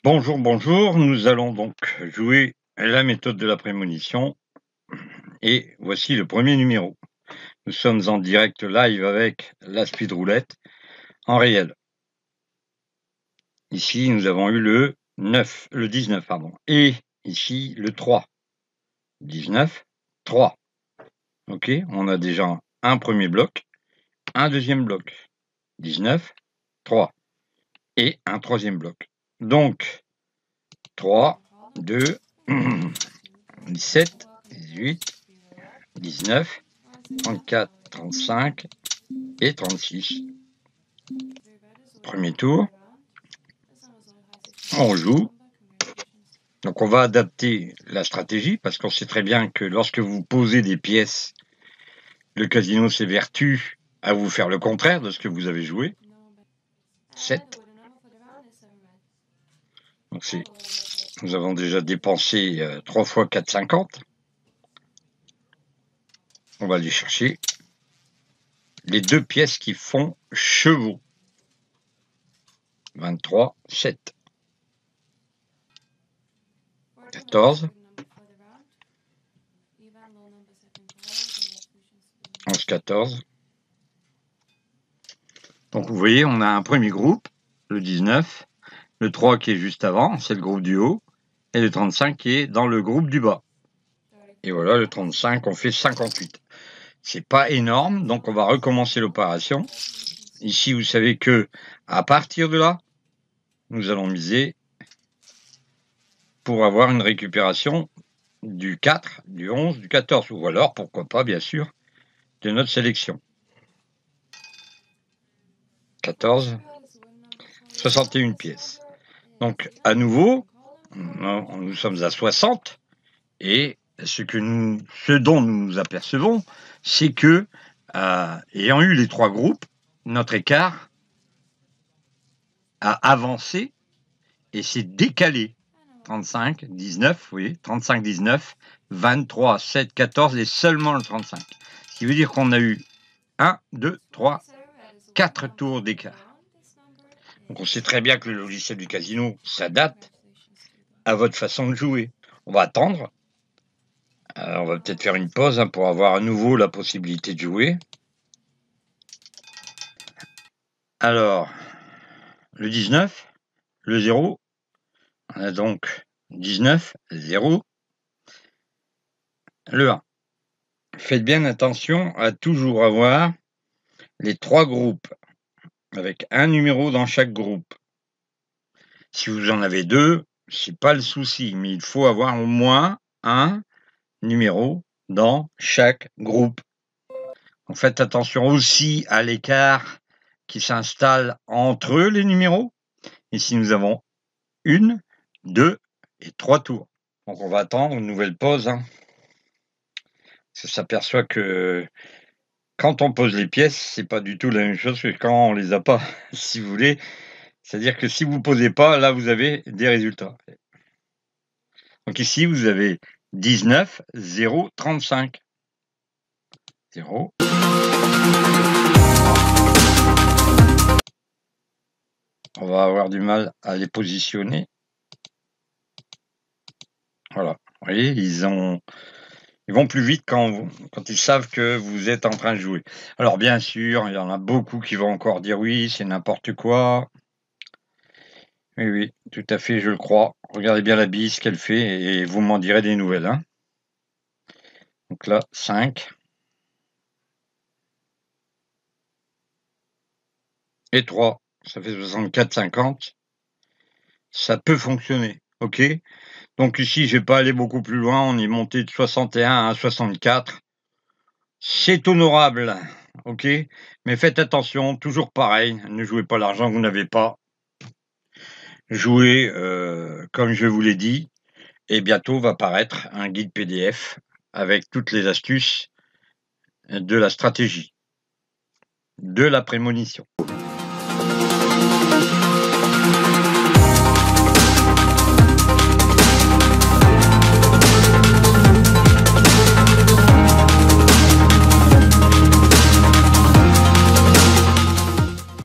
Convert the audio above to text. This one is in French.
Bonjour, bonjour. Nous allons donc jouer la méthode de la prémonition et voici le premier numéro. Nous sommes en direct live avec la speed roulette en réel. Ici, nous avons eu le 19, pardon. Et ici, le 3. 19, 3. OK, on a déjà un premier bloc, un deuxième bloc. 19, 3. Et un troisième bloc. Donc, 3, 2, 17, 18, 19, 34, 35 et 36. Premier tour. On joue. Donc on va adapter la stratégie parce qu'on sait très bien que lorsque vous posez des pièces, le casino s'évertue à vous faire le contraire de ce que vous avez joué. 7. Donc nous avons déjà dépensé 3 fois 4,50. On va aller chercher les deux pièces qui font chevaux. 23, 7. 14. 11, 14. Donc vous voyez, on a un premier groupe, le 19, le 3 qui est juste avant, c'est le groupe du haut, et le 35 qui est dans le groupe du bas. Et voilà, le 35, on fait 58. C'est pas énorme, donc on va recommencer l'opération. Ici, vous savez que à partir de là, nous allons miser pour avoir une récupération du 4, du 11, du 14, ou alors, pourquoi pas, bien sûr, de notre sélection. 14, 61 pièces. Donc, à nouveau, nous sommes à 60, et ce dont nous nous apercevons, c'est que, ayant eu les trois groupes, notre écart a avancé et s'est décalé. 35, 19, oui, 35, 19, 23, 7, 14 et seulement le 35. Ce qui veut dire qu'on a eu 1, 2, 3, 4 tours d'écart. Donc on sait très bien que le logiciel du casino s'adapte à votre façon de jouer. On va attendre. On va peut-être faire une pause pour avoir à nouveau la possibilité de jouer. Alors, le 19, le 0, on a donc 19, 0, le 1. Faites bien attention à toujours avoir les trois groupes, avec un numéro dans chaque groupe. Si vous en avez deux, c'est pas le souci, mais il faut avoir au moins un numéro dans chaque groupe. Donc faites attention aussi à l'écart qui s'installe entre les numéros. Ici, nous avons 1, 2 et 3 tours. Donc on va attendre une nouvelle pause. On s'aperçoit que quand on pose les pièces, c'est pas du tout la même chose que quand on les a pas, si vous voulez. C'est-à-dire que si vous posez pas, là, vous avez des résultats. Donc ici, vous avez 19, 0, 35. 0. On va avoir du mal à les positionner. Voilà. Vous voyez, ils vont plus vite quand ils savent que vous êtes en train de jouer. Alors bien sûr, il y en a beaucoup qui vont encore dire oui, c'est n'importe quoi. Oui, oui, tout à fait, je le crois. Regardez bien la bise qu'elle fait et vous m'en direz des nouvelles. Donc là, 5. Et 3. Ça fait 64, 50. Ça peut fonctionner, ok? Donc ici, je vais pas aller beaucoup plus loin. On est monté de 61 à 64. C'est honorable, ok? Mais faites attention, toujours pareil. Ne jouez pas l'argent que vous n'avez pas. Jouez comme je vous l'ai dit. Et bientôt va paraître un guide PDF avec toutes les astuces de la stratégie, de la prémonition.